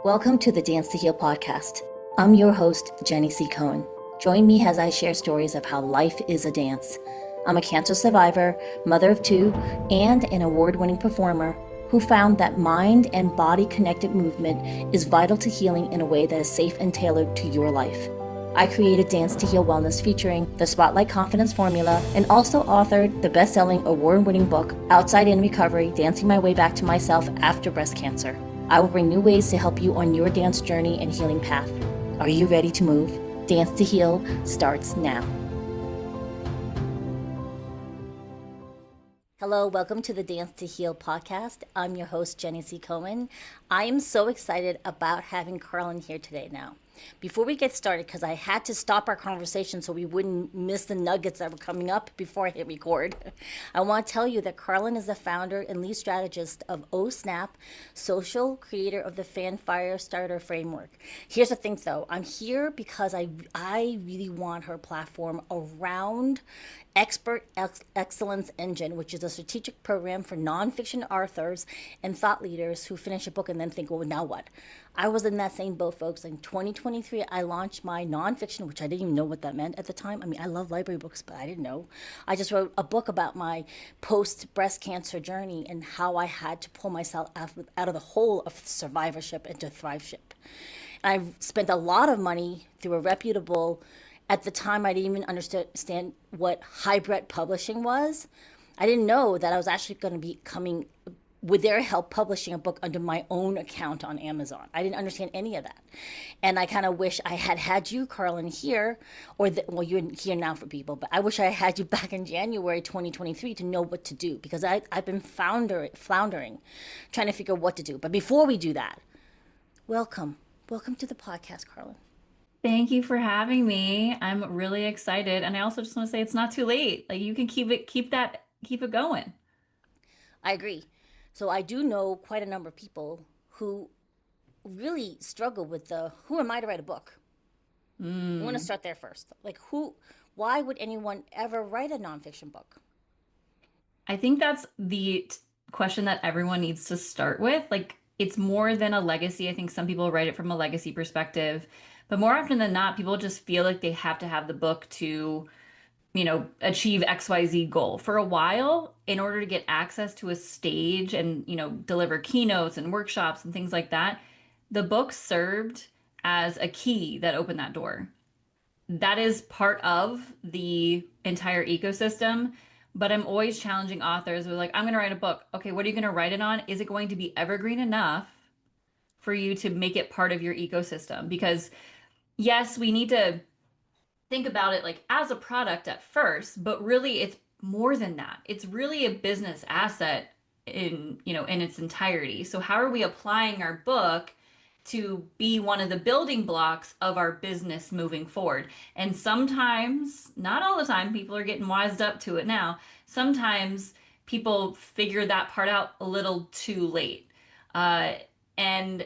Welcome to the Dance to Heal podcast. I'm your host, Jenny C. Cohen. Join me as I share stories of how life is a dance. I'm a cancer survivor, mother of two, and an award-winning performer who found that mind and body-connected movement is vital to healing in a way that is safe and tailored to your life. I created Dance to Heal Wellness featuring the Spotlight Confidence Formula and also authored the best-selling award-winning book, Outside In Recovery, Dancing My Way Back to Myself After Breast Cancer. I will bring new ways to help you on your dance journey and healing path. Are you ready to move? Dance to Heal starts now. Hello, welcome to the Dance to Heal podcast. I'm your host, Jenny C. Cohen. I am so excited about having Karlyn here today now. Before we get started, because I had to stop our conversation so we wouldn't miss the nuggets that were coming up before I hit record, I want to tell you that Karlyn is the founder and lead strategist of Snap, social creator of the Fan Firestarter Framework. Here's the thing though, I'm here because I really want her platform around Expert Excellence Engine, which is a strategic program for nonfiction authors and thought leaders who finish a book and then think, well, now what? I was in that same boat, folks. In 2023, I launched my nonfiction, which I didn't even know what that meant at the time. I mean, I love library books, but I didn't know. I just wrote a book about my post-breast cancer journey and how I had to pull myself out of the hole of survivorship into thriveship. And I spent a lot of money through a reputable. At the time, I didn't even understand what hybrid publishing was. I didn't know that I was actually going to be coming, with their help, publishing a book under my own account on Amazon. I didn't understand any of that. And I kind of wish I had you, Karlyn, here, well, you're here now for people, but I wish I had you back in January 2023 to know what to do, because I've been floundering, trying to figure out what to do. But before we do that, welcome to the podcast, Karlyn. Thank you for having me. I'm really excited. And I also just want to say it's not too late. Like, you can keep it going. I agree. So I do know quite a number of people who really struggle with who am I to write a book? I want to start there first. Like, why would anyone ever write a nonfiction book? I think that's the question that everyone needs to start with. Like, it's more than a legacy. I think some people write it from a legacy perspective. But more often than not, people just feel like they have to have the book to, achieve XYZ goal. For a while, in order to get access to a stage and, deliver keynotes and workshops and things like that, the book served as a key that opened that door. That is part of the entire ecosystem. But I'm always challenging authors with, like, I'm going to write a book. Okay, what are you going to write it on? Is it going to be evergreen enough for you to make it part of your ecosystem? Because yes, we need to think about it like as a product at first, but really it's more than that. It's really a business asset in its entirety. So how are we applying our book to be one of the building blocks of our business moving forward? And sometimes, not all the time, people are getting wised up to it now. Sometimes people figure that part out a little too late. And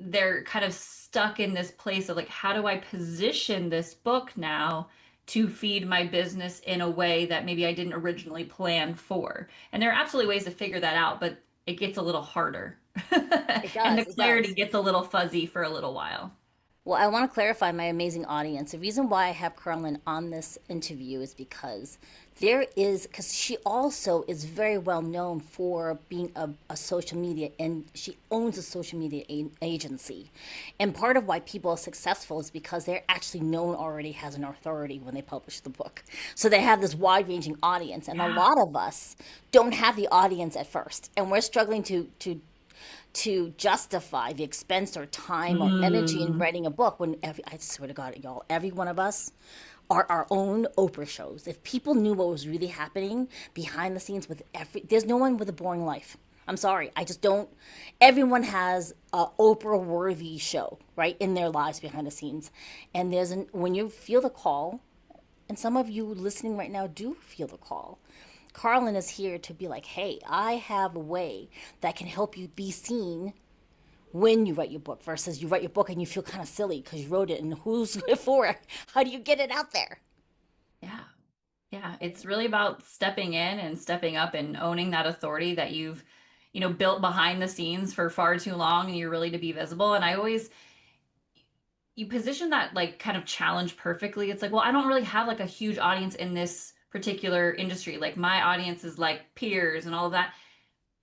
they're kind of stuck in this place of, like, how do I position this book now to feed my business in a way that maybe I didn't originally plan for? And there are absolutely ways to figure that out, but it gets a little harder. It does, and the clarity gets a little fuzzy for a little while. Well, I want to clarify my amazing audience. The reason why I have Karlyn on this interview is because she also is very well known for being a social media, and she owns a social media agency. And part of why people are successful is because they're actually known already as an authority when they publish the book. So they have this wide-ranging audience, and a lot of us don't have the audience at first, and we're struggling to justify the expense or time or energy in writing a book when I swear to God, y'all, every one of us are our own Oprah shows. If people knew what was really happening behind the scenes there's no one with a boring life. I'm sorry. I just don't. Everyone has a Oprah-worthy show, right, in their lives behind the scenes. And when you feel the call, and some of you listening right now do feel the call, Karlyn is here to be like, hey, I have a way that can help you be seen when you write your book versus you write your book and you feel kind of silly because you wrote it and who's it for? How do you get it out there? Yeah. It's really about stepping in and stepping up and owning that authority that you've built behind the scenes for far too long and you're really to be visible. And I always, you position that like kind of challenge perfectly. It's like, well, I don't really have like a huge audience in this particular industry. Like my audience is like peers and all of that.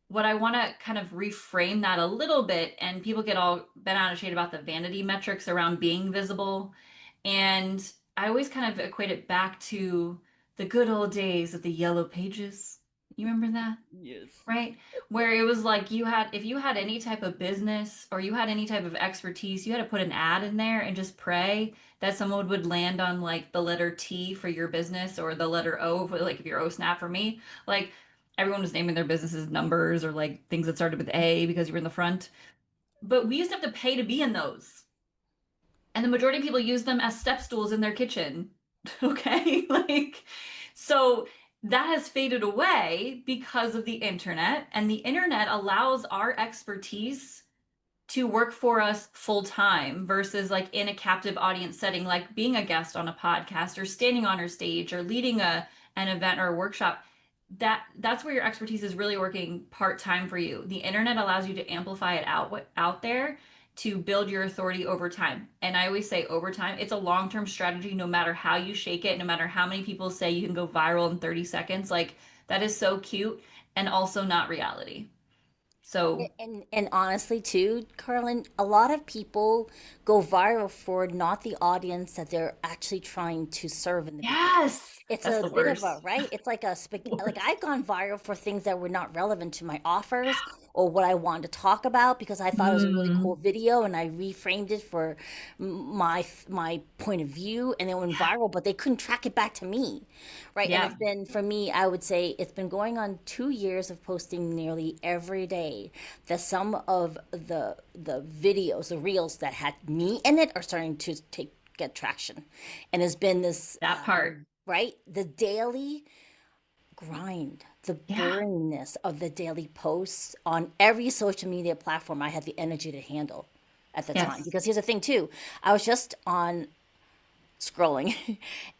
What I want to kind of reframe that a little bit, and people get all bent out of shape about the vanity metrics around being visible. And I always kind of equate it back to the good old days of the yellow pages. You remember that? Yes. Right? Where it was like you had, if you had any type of business or you had any type of expertise, you had to put an ad in there and just pray that someone would land on like the letter T for your business or the letter O for like if you're O snap for me. Like everyone was naming their businesses numbers or like things that started with A because you were in the front. But we used to have to pay to be in those. And the majority of people use them as step stools in their kitchen. Okay? Like, so that has faded away because of the internet. And the internet allows our expertise to work for us full time versus like in a captive audience setting, like being a guest on a podcast or standing on our stage or leading an event or a workshop. That's where your expertise is really working part time for you. The internet allows you to amplify it out there to build your authority over time. And I always say over time, it's a long-term strategy no matter how you shake it, no matter how many people say you can go viral in 30 seconds. Like that is so cute and also not reality. So, And honestly, too, Carlin, a lot of people go viral for not the audience that they're actually trying to serve in the beginning. yes, It's that's a the bit of a, worst. right? It's like like I've gone viral for things that were not relevant to my offers or what I wanted to talk about because I thought it was a really cool Mm, video and I reframed it for my point of view and it went yeah. viral, but they couldn't track it back to me, right? And Yeah. it's been for me, I would say it's been going on 2 years of posting nearly every day. That some of the videos, the reels that had me in it, are starting to get traction, and it's been this That part. right, the daily grind, the Yeah. boringness of the daily posts on every social media platform I had the energy to handle at the time. Yes. Because here's the thing too, I was just on scrolling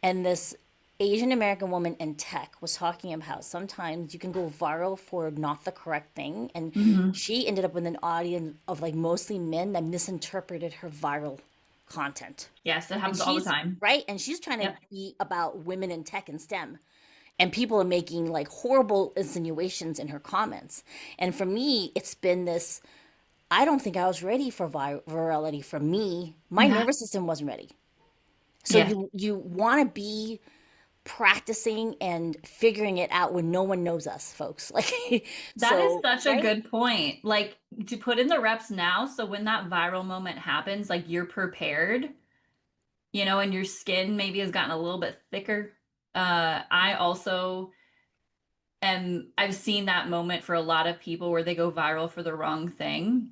and this Asian American woman in tech was talking about how sometimes you can go viral for not the correct thing. And Hmm. she ended up with an audience of like mostly men that misinterpreted her viral content. Yes, that And happens all the she's time. right. And she's trying to Yep. be about women in tech and STEM. And people are making like horrible insinuations in her comments. And for me, it's been this I don't think I was ready for virality for me. My Yeah. nervous system wasn't ready. So Yeah. you want to be practicing and figuring it out when no one knows us, folks. Like, That is so, such a right? good point. Like to put in the reps now, so when that viral moment happens, like you're prepared, and your skin maybe has gotten a little bit thicker. I also I've seen that moment for a lot of people where they go viral for the wrong thing.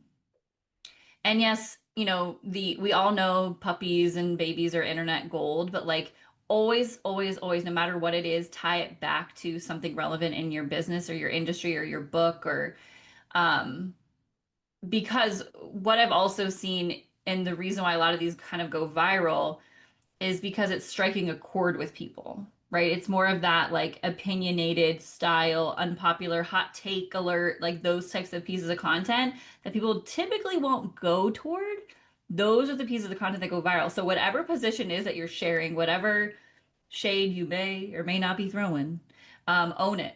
And yes, the we all know puppies and babies are internet gold, but like always, always, always, no matter what it is, tie it back to something relevant in your business or your industry or your book or um because what I've also seen and the reason why a lot of these kind of go viral is because it's striking a chord with people, right? It's more of that like opinionated style, unpopular hot take alert, like those types of pieces of content that people typically won't go toward. Those are the pieces of content that go viral. So whatever position is that you're sharing, whatever shade you may or may not be throwing, own it.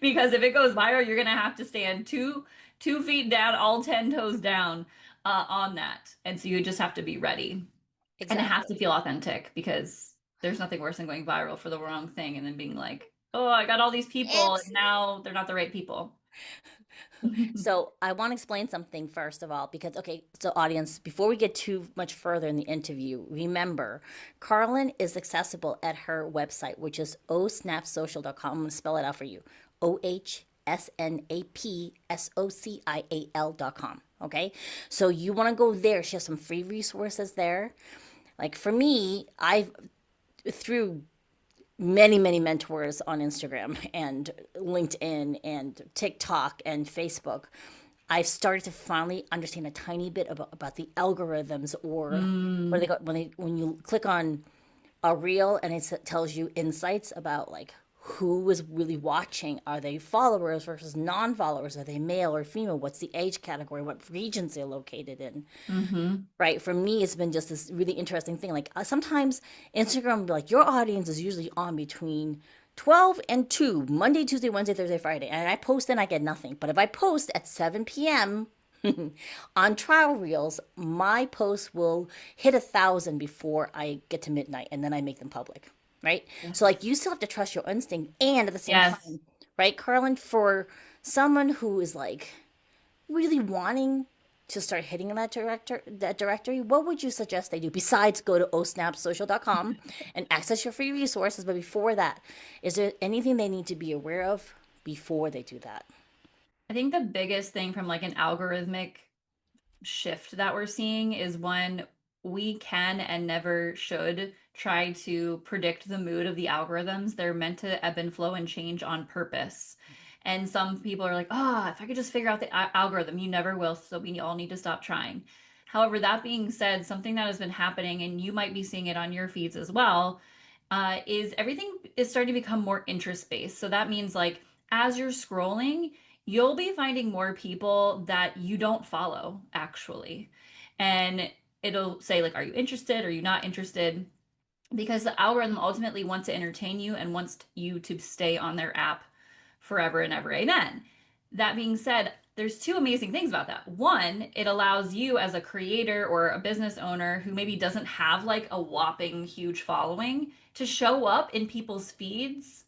Because if it goes viral, you're gonna have to stand 2 feet down, all 10 toes down on that. And so you just have to be ready. And it has to Exactly. feel authentic because there's nothing worse than going viral for the wrong thing and then being like, oh, I got all these people and Oops. now they're not the right people. So I want to explain something first of all, because okay, so audience, before we get too much further in the interview, remember, Carlin is accessible at her website, which is osnapsocial.com. I'm going to spell it out for you. OHSNAPSOCIAL.com. Okay. So you want to go there. She has some free resources there. Like for me, I've through many mentors on Instagram and LinkedIn and TikTok and Facebook, I've started to finally understand a tiny bit about the algorithms or what they Mm, go when you click on a reel and it tells you insights about like who is really watching. Are they followers versus non-followers? Are they male or female? What's the age category? What regions they're located in? Mm-hmm. Right? For me, it's been just this really interesting thing. Like sometimes Instagram will be like, your audience is usually on between 12 and 2, Monday, Tuesday, Wednesday, Thursday, Friday. And I post and I get nothing. But if I post at 7 p.m. on trial reels, my posts will hit 1,000 before I get to midnight, and then I make them public. Right? So like Yes. you still have to trust your instinct, and at the same Yes. time, right, Carlin, for someone who is like really wanting to start hitting that directory, what would you suggest they do besides go to osnapsocial.com and access your free resources? But before that, is there anything they need to be aware of before they do that? I think the biggest thing from like an algorithmic shift that we're seeing is one, we can and never should try to predict the mood of the algorithms. They're meant to ebb and flow and change on purpose. And some people are like, oh, if I could just figure out the algorithm, you never will. So we all need to stop trying. However, that being said, something that has been happening, and you might be seeing it on your feeds as well, is everything is starting to become more interest based. So that means like as you're scrolling, you'll be finding more people that you don't follow actually. And it'll say like, are you interested? Are you not interested? Because the algorithm ultimately wants to entertain you and wants you to stay on their app forever and ever. Amen. That being said, there's two amazing things about that. One, it allows you as a creator or a business owner who maybe doesn't have like a whopping huge following to show up in people's feeds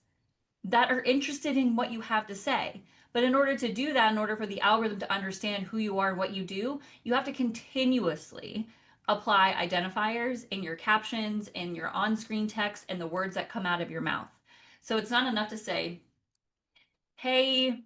that are interested in what you have to say. But in order to do that, in order for the algorithm to understand who you are and what you do, you have to continuously apply identifiers in your captions, in your on screen text, and the words that come out of your mouth. So it's not enough to say, hey,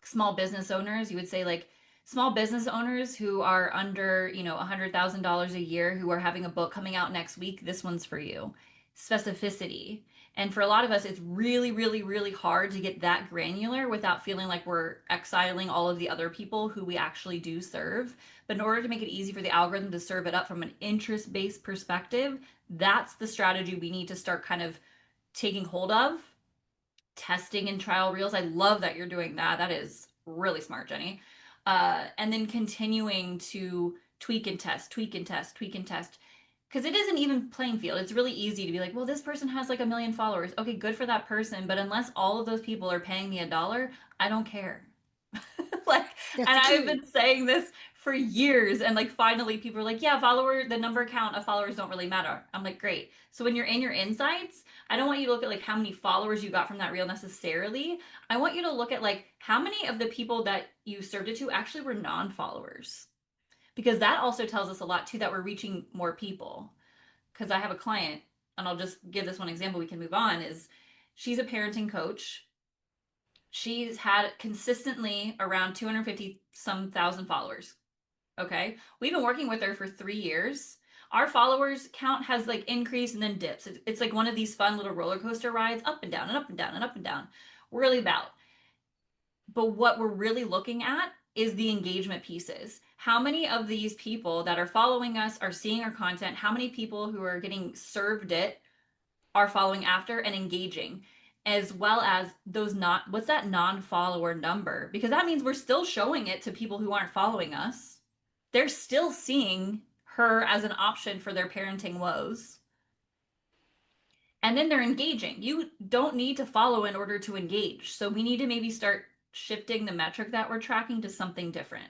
small business owners, you would say like small business owners who are under, $100,000 a year, who are having a book coming out next week, this one's for you. Specificity. And for a lot of us, it's really, really, really hard to get that granular without feeling like we're exiling all of the other people who we actually do serve. But in order to make it easy for the algorithm to serve it up from an interest based perspective, that's the strategy we need to start kind of taking hold of, testing and trial reels. I love that you're doing that. That is really smart, Jenny. And then continuing to tweak and test, tweak and test, tweak and test. Because it isn't even playing field. It's really easy to be like, well, this person has like 1 million followers. Okay, good for that person. But unless all of those people are paying me $1, I don't care. Like, That's and the I've key. been saying this for years, and like finally people are like, yeah, the number count of followers don't really matter. I'm like, great. So when you're in your insights, I don't want you to look at like how many followers you got from that reel necessarily. I want you to look at like how many of the people that you served it to actually were non-followers, because that also tells us a lot too, that we're reaching more people. Because I have a client, and I'll just give this one example, we can move on, is she's a parenting coach. She's had consistently around 250 some thousand followers. Okay. We've been working with her for 3 years. Our followers count has like increased and then dips. It's like one of these fun little roller coaster rides, up and down and up and down and up and down. Really about. But what we're really looking at is the engagement pieces. How many of these people that are following us are seeing our content? How many people who are getting served it are following after and engaging, as well as those not, what's that non-follower number? Because that means we're still showing it to people who aren't following us. They're still seeing her as an option for their parenting woes. And then they're engaging. You don't need to follow in order to engage. So we need to maybe start shifting the metric that we're tracking to something different.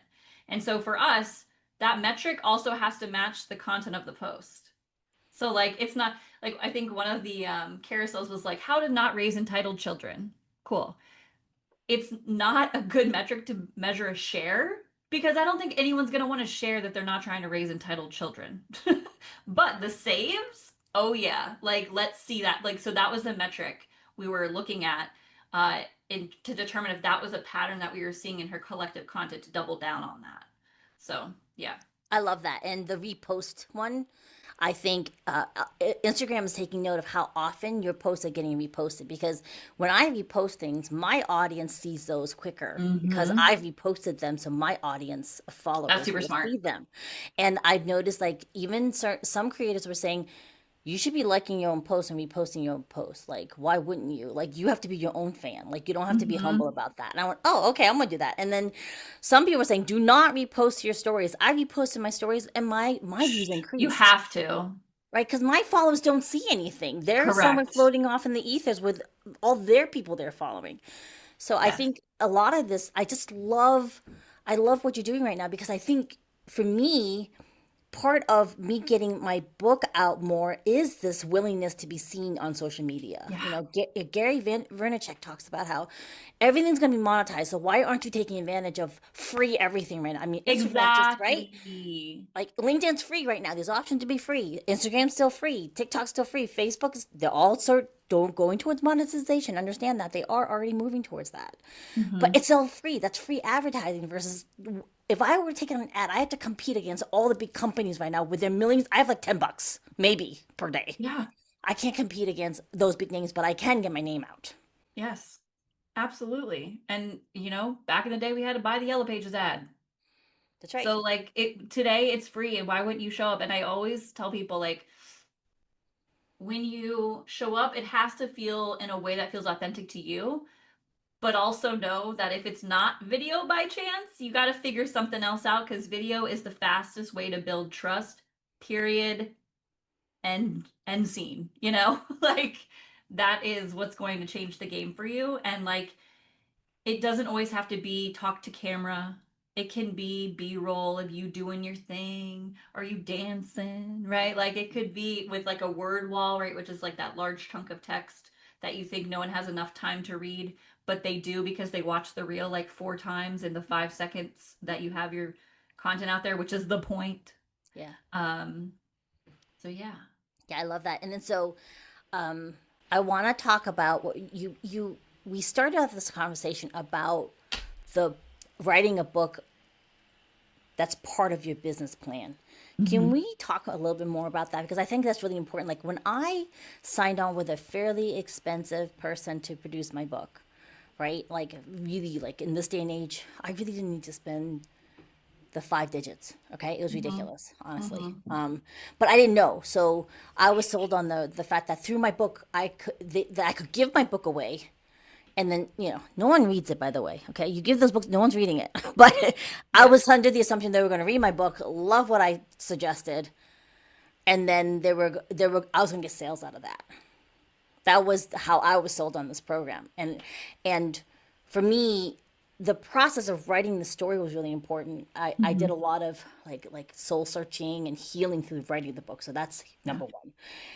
And so for us, that metric also has to match the content of the post. So like it's not like, I think one of the carousels was like how to not raise entitled children. Cool. It's not a good metric to measure a share, because I don't think anyone's going to want to share that they're not trying to raise entitled children. But the saves, oh yeah, like let's see that. Like so that was the metric we were looking at to determine if that was a pattern that we were seeing in her collective content, to double down on that. So yeah. I love that. And the repost one, I think Instagram is taking note of how often your posts are getting reposted, because when I repost things, my audience sees those quicker because Mm-hmm. I've reposted them. So my audience of That's followers super will smart. see them. And I've noticed like even some creators were saying, you should be liking your own posts and reposting your own posts. Like, why wouldn't you? Like, you have to be your own fan. Like, you don't have to be humble Hmm. about that. And I went, oh, okay, I'm gonna do that. And then some people were saying, do not repost your stories. I reposted my stories, and my views You increased, have to. right? Because my followers don't see anything. They're somewhere Correct. floating off in the ethers with all their people they're following. So I Yes. think a lot of this, I love what you're doing right now because I think for me, part of me getting my book out more is this willingness to be seen on social media. Yeah. Gary Vaynerchuk talks about how everything's going to be monetized. So why aren't you taking advantage of free everything right now? I mean, Instagram just right. Exactly. Like LinkedIn's free right now. There's option to be free. Instagram's still free. TikTok's still free. Facebook is they're all sort don't going towards monetization. Understand that they are already moving towards that, but Hmm. it's all free. That's free advertising versus if I were taking an ad, I have to compete against all the big companies right now with their millions. I have like $10 maybe per day. Yeah. I can't compete against those big names, but I can get my name out. Yes. Absolutely. And back in the day we had to buy the Yellow Pages ad. That's right. So like today it's free and why wouldn't you show up? And I always tell people like when you show up, it has to feel in a way that feels authentic to you, but also know that if it's not video by chance, you got to figure something else out because video is the fastest way to build trust, period, and scene, like that is what's going to change the game for you. And like it doesn't always have to be talk to camera. It can be B-roll of you doing your thing or you dancing, right? Like it could be with like a word wall, right? Which is like that large chunk of text that you think no one has enough time to read, but they do because they watch the reel like 4 times in the 5 seconds that you have your content out there, which is the point. Yeah. Um, so yeah. Yeah, I love that. And then so um, I want to talk about what we started off this conversation about the writing a book that's part of your business plan. Can Mm-hmm. we talk a little bit more about that? Because I think that's really important. Like when I signed on with a fairly expensive person to produce my book, right? Like really, like in this day and age, I really didn't need to spend the 5 digits. Okay, it was Mm-hmm. ridiculous, honestly. Mm-hmm. But I didn't know, so I was sold on the fact that through my book, that I could give my book away, and then no one reads it. By the way, okay, you give those books, no one's reading it. But I Yeah. was under the assumption they were going to read my book, love what I suggested, and then they were I was going to get sales out of that. That was how I was sold on this program. And for me, the process of writing the story was really important. I Mm-hmm. did a lot of like soul searching and healing through writing the book. So that's Yeah. number one.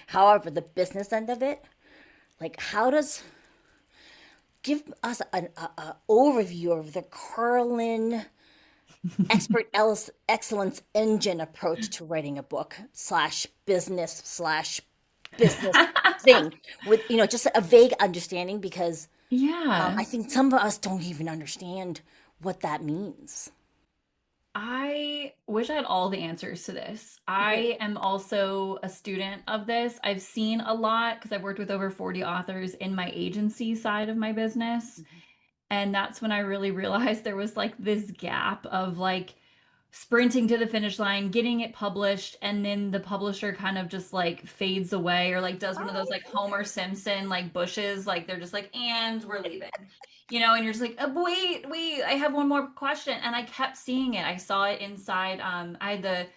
However, the business end of it, like how does give us an overview of the Carlin excellence engine approach to writing a book slash business thing with just a vague understanding because Yeah. I think some of us don't even understand what that means. I wish I had all the answers to this. Me too. I am also a student of this. I've seen a lot because I've worked with over 40 authors in my agency side of my business. Mhm. And that's when I really realized there was like this gap of like sprinting to the finish line, getting it published, and then the publisher kind of just like fades away or like does one of those like Homer Simpson like bushes, like they're just like, and we're leaving. And you're just like, wait, I have one more question. And I kept seeing it. I saw it inside. I had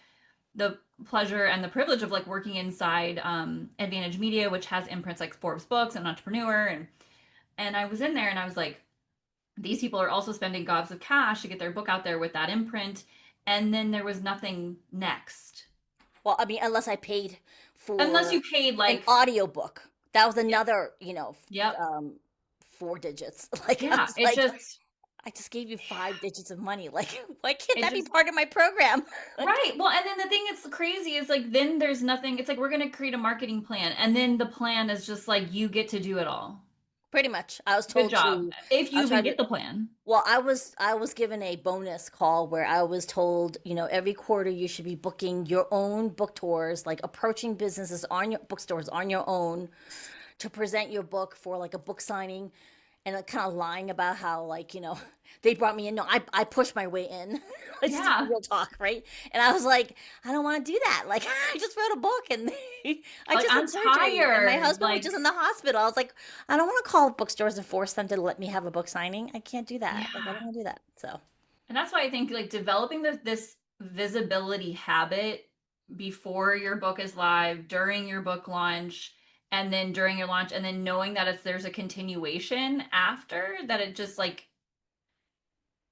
the pleasure and the privilege of like working inside Advantage Media, which has imprints like Forbes Books and Entrepreneur, and I was in there and I was like, these people are also spending gobs of cash to get their book out there with that imprint. And then there was nothing next. Well, I mean, unless I paid Unless you for paid an like, audiobook. That was yep, another, yep, 4 digits. Like I yeah, was it like, just, I just gave you 5 digits of money. Like, why can't it that be just, part of my program? Like, right. Well, and then the thing that's crazy is like, then there's nothing. It's like, we're going to create a marketing plan. And then the plan is just like, you get to do it all. pretty much. I was Good told job. to. If I you was even trying to. get the plan. Well, I was given a bonus call where I was told, every quarter you should be booking your own book tours, like approaching businesses on your bookstores on your own to present your book for like a book signing. and kind of lying about how, like, they brought me in. No, I pushed my way in. It's just Yeah. real talk, right? And I was like, I don't want to do that. Like, I just wrote a book, and I Like, just I'm had surgery, and my tired. husband was Like, just in the hospital. I was like, I don't want to call bookstores and force them to let me have a book signing. I can't do that. Like, I yeah. don't want to do that. So, And that's why I think like developing this visibility habit before your book is live, during your book launch, and then during your launch, and then knowing that there's a continuation after that, it just like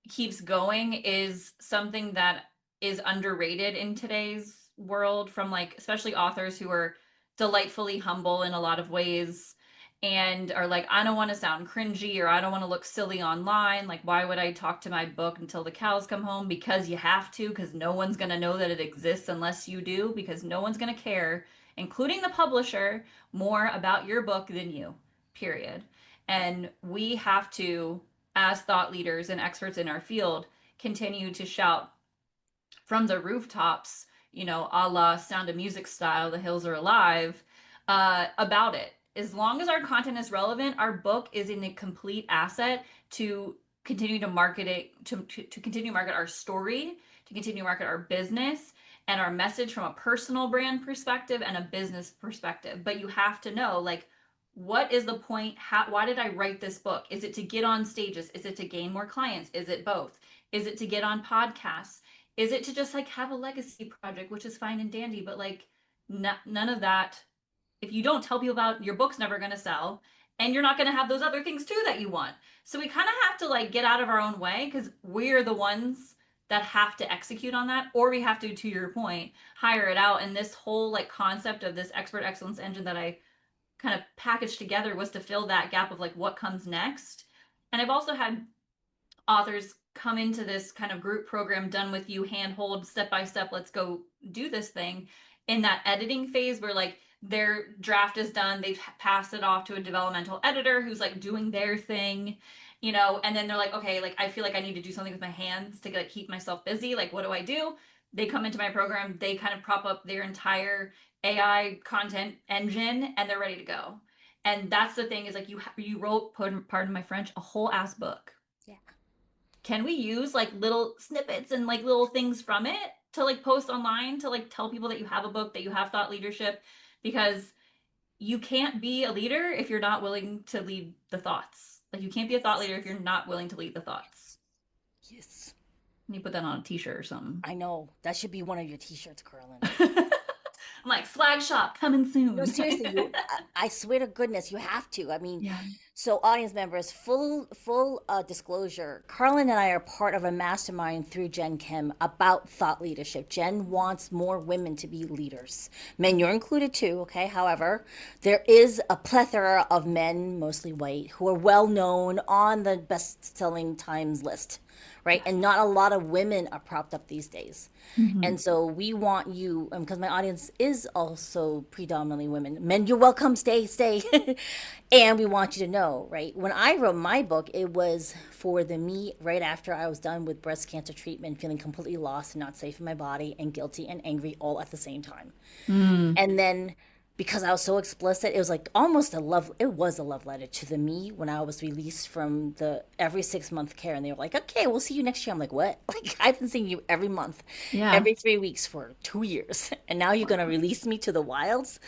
keeps going, is something that is underrated in today's world, from like especially authors who are delightfully humble in a lot of ways and are like, I don't want to sound cringy, or I don't want to look silly online. Like, why would I talk to my book until the cows come home? Because you have to, because no one's going to know that it exists unless you do, because no one's going to care, including the publisher, more about your book than you, period. And we have to, as thought leaders and experts in our field, continue to shout from the rooftops, a la Sound of Music style, The Hills Are Alive, about it. As long as our content is relevant, our book is in a complete asset to continue to market it, to continue to market our story, to continue to market our business and our message from a personal brand perspective and a business perspective. But you have to know, like, what is the point? Why did I write this book? Is it to get on stages? Is it to gain more clients? Is it both? Is it to get on podcasts? Is it to just like have a legacy project, which is fine and dandy, but like none of that. If you don't tell people about, your book's never going to sell, and you're not going to have those other things too that you want. So we kind of have to like get out of our own way, because we're the ones that have to execute on that, or we have to your point, hire it out. And this whole like concept of this expert excellence engine that I kind of packaged together was to fill that gap of like what comes next. And I've also had authors come into this kind of group program, done with you, handhold, step by step, let's go do this thing, in that editing phase where like their draft is done, they've passed it off to a developmental editor who's like doing their thing, and then they're like, okay, like I feel like I need to do something with my hands to like keep myself busy. Like, what do I do? They come into my program, they kind of prop up their entire AI content engine, and they're ready to go. And that's the thing, is like you wrote, pardon my French, a whole ass book. yeah. Can we use like little snippets and like little things from it to like post online to like tell people that you have a book, that you have thought leadership? Because you can't be a leader if you're not willing to lead the thoughts. Like, you can't be a thought leader if you're not willing to lead the thoughts. Yes. You put that on a t-shirt or something. I know. That should be one of your t-shirts, Karlyn. I'm like, swag shop coming soon. No, seriously, I swear to goodness, you have to. I mean, Yeah. so audience members, full disclosure, Karlyn and I are part of a mastermind through Jen Kim about thought leadership. Jen wants more women to be leaders. Men, you're included too, okay? However, there is a plethora of men, mostly white, who are well known on the best-selling Times list, right? And not a lot of women are propped up these days. Mhm. And so we want you, because my audience is also predominantly women. Men, you're welcome, stay. And we want you to know, right? When I wrote my book, it was for the me right after I was done with breast cancer treatment, feeling completely lost and not safe in my body and guilty and angry all at the same time. Mm. And then because I was so explicit, it was like almost it was a love letter to the me when I was released from the every 6 month care. And they were like, okay, we'll see you next year. I'm like, what? Like, I've been seeing you every month, Yeah. every 3 weeks for 2 years. And now you're going to release me to the wilds?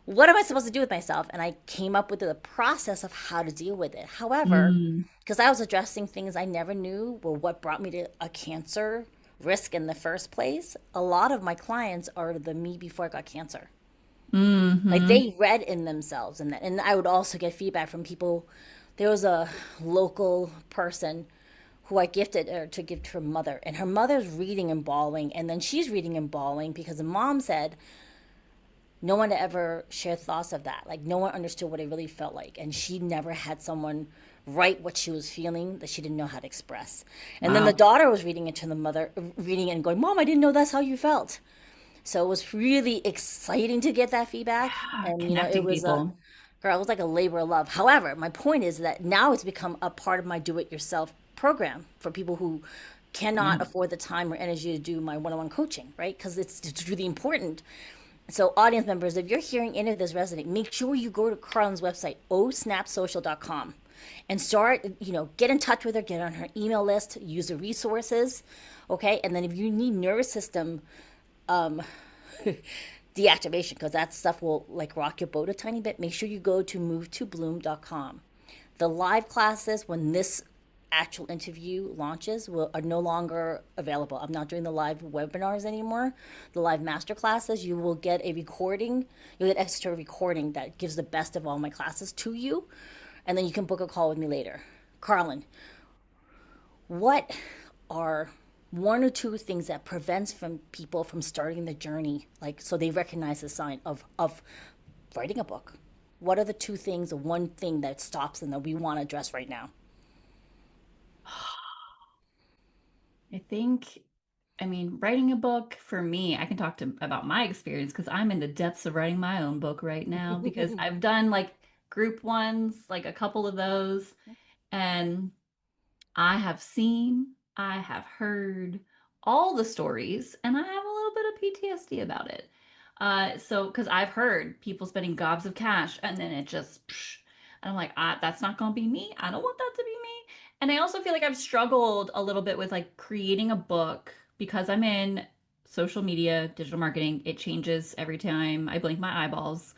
What am I supposed to do with myself? And I came up with the process of how to deal with it. However, Mm. because I was addressing things I never knew were what brought me to a cancer risk in the first place, a lot of my clients are the me before I got cancer. Like, Mm-hmm. they read in themselves, and I would also get feedback from people. There was a local person who I gifted her to give to her mother, and her mother's reading and bawling, and then she's reading and bawling because the mom said no one ever shared thoughts of that. Like, no one understood what it really felt like, and she never had someone write what she was feeling that she didn't know how to express. And then the Wow. daughter was reading it to the mother, reading it and going, "Mom, I didn't know that's how you felt." So it was really exciting to get that feedback. And, it Connecting was a, people. girl, it was like a labor of love. However, my point is that now it's become a part of my do it yourself program for people who Yeah. cannot afford the time or energy to do my one on one coaching, right? Because it's really important. So, audience members, if you're hearing any of this resonate, make sure you go to Karlyn's website, osnapsocial.com. and start, get in touch with her, get on her email list, use the resources. Okay. And then if you need nervous system deactivation, because that stuff will like rock your boat a tiny bit, make sure you go to movetobloom.com. The live classes, when this actual interview launches, are no longer available. I'm not doing the live webinars anymore. The live master classes, you will get a recording. You'll get extra recording that gives the best of all my classes to you. And then you can book a call with me later. Karlyn, what are one or two things that prevents from people from starting the journey, like so they recognize the sign of writing a book? What are the two things or one thing that stops them that we want to address right now? I think, I mean, writing a book for me, I can talk about my experience because I'm in the depths of writing my own book right now because I've done like group ones, like a couple of those, and I have seen, I have heard all the stories, and I have a little bit of PTSD about it. So because I've heard people spending gobs of cash and then it just, psh, and I'm like, that's not gonna be me. I don't want that to be me. And I also feel like I've struggled a little bit with like creating a book because I'm in social media, digital marketing. It changes every time I blink my eyeballs.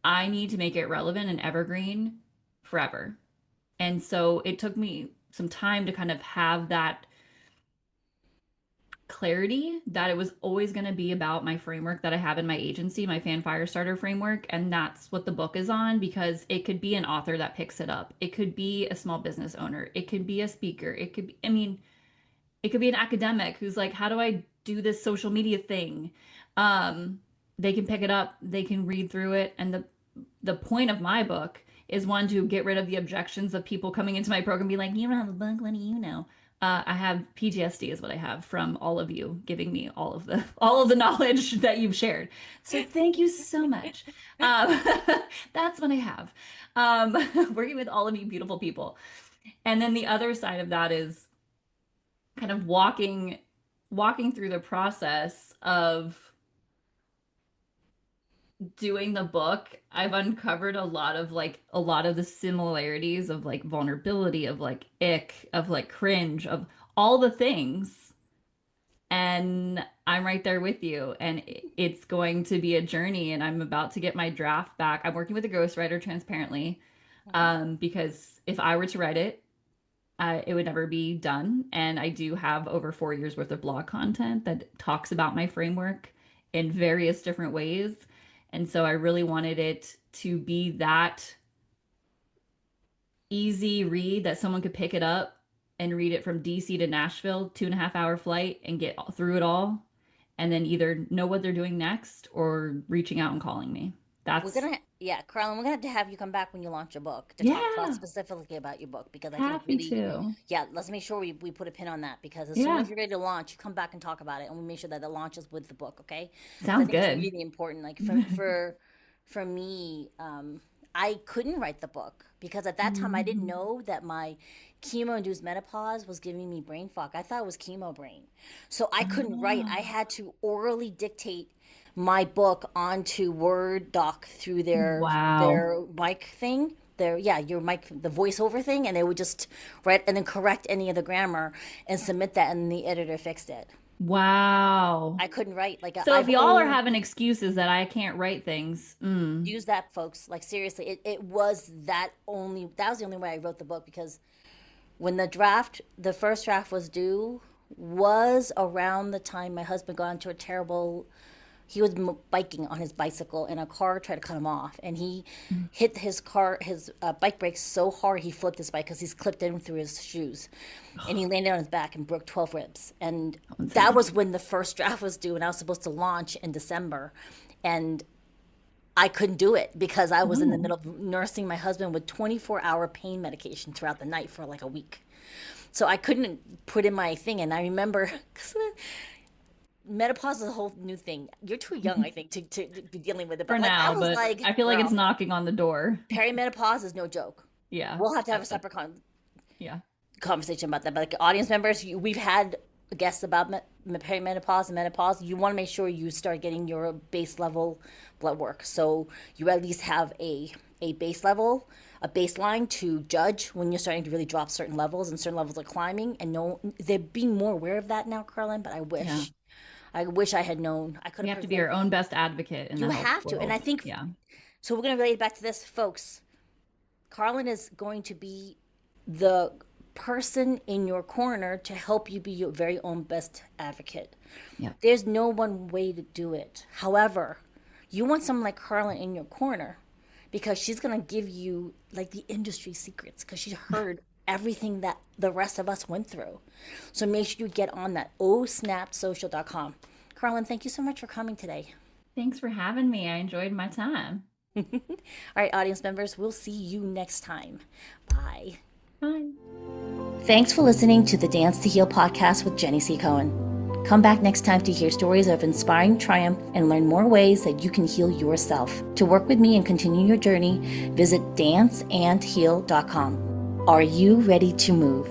I need to make it relevant and evergreen forever. And so it took me some time to kind of have that clarity that it was always going to be about my framework that I have in my agency, my Fan Firestarter Framework. And that's what the book is on because it could be an author that picks it up. It could be a small business owner. It could be a speaker. It could be, I mean, it could be an academic who's like, how do I do this social media thing? They can pick it up, they can read through it. And the point of my book is one to get rid of the objections of people coming into my program and be like, you don't have a book, what do you know? I have PTSD is what I have from all of you giving me all of the knowledge that you've shared. So thank you so much. Um, that's what I have. Working with all of you beautiful people. And then the other side of that is kind of walking through the process of doing the book. I've uncovered a lot of the similarities of like vulnerability, of like ick, of like cringe, of all the things. And I'm right there with you. And it's going to be a journey. And I'm about to get my draft back. I'm working with a ghostwriter transparently, because if I were to write it, it would never be done. And I do have over 4 years worth of blog content that talks about my framework in various different ways. And so I really wanted it to be that easy read that someone could pick it up and read it from DC to Nashville, 2.5 hour flight, and get through it all. And then either know what they're doing next or reaching out and calling me. We're That's, gonna, yeah, Carlin, we're gonna have to have you come back when you launch your book to talk about yeah, specifically about your book because I think happy really, to. yeah, let's make sure we put a pin on that because as soon Yeah, as you're ready to launch, you come back and talk about it and we make sure that it launches with the book, okay? Because I sounds think it's good. really important. Like for me, I couldn't write the book because at that time I didn't Mhm. know that my chemo-induced menopause was giving me brain fog. I thought it was chemo brain, so I couldn't write. I Oh, had to orally dictate my book onto Word doc through wow. their mic thing. Their, yeah, your mic, the voiceover thing, and they would just write and then correct any of the grammar and submit that, and the editor fixed it. Wow. I couldn't write like So if I've y'all are only having excuses that I can't write things, used that, folks. Like seriously, it was that was the only way I wrote the book because when the first draft was due, was around the time my husband got into a terrible. He was biking on his bicycle, and a car tried to cut him off, and he hit his bike brakes so hard he flipped his bike because he's clipped in through his shoes, and he landed on his back and broke 12 ribs. And that one that sounds was when the first draft was due, and I was supposed to launch in December, and I couldn't do it because I was in the no. middle of nursing my husband with 24-hour pain medication throughout the night for like a week. So I couldn't put in my thing. And I remember, 'cause menopause is a whole new thing. You're too young, I think, to be dealing with it. For But like, I now, was but like, I feel like it's girl, knocking on the door. perimenopause is no joke. Yeah. We'll have to have a That's separate yeah. conversation about that. But like audience members, we've had guests about perimenopause and menopause. You want to make sure you start getting your base level blood work, so you at least have a base level a baseline to judge when you're starting to really drop certain levels and certain levels are climbing. And no, they're being more aware of that now, Karlyn. But Yeah. I wish I had known. I could You have have to be your own best advocate in You the health have to, and I world. think Yeah. so. We're going to relate it back to this, folks. Karlyn is going to be the person in your corner to help you be your very own best advocate. Yeah. There's no one way to do it. However, you want someone like Karlyn in your corner because she's going to give you like the industry secrets because she's heard everything that the rest of us went through. So make sure you get on that osnapsocial.com. Karlyn, thank you so much for coming today. Thanks for having me. I enjoyed my time. All right, audience members, we'll see you next time. Bye. Bye. Thanks for listening to the Dance to Heal podcast with Jenny C. Cohen. Come back next time to hear stories of inspiring triumph and learn more ways that you can heal yourself. To work with me and continue your journey, visit danceandheal.com. Are you ready to move?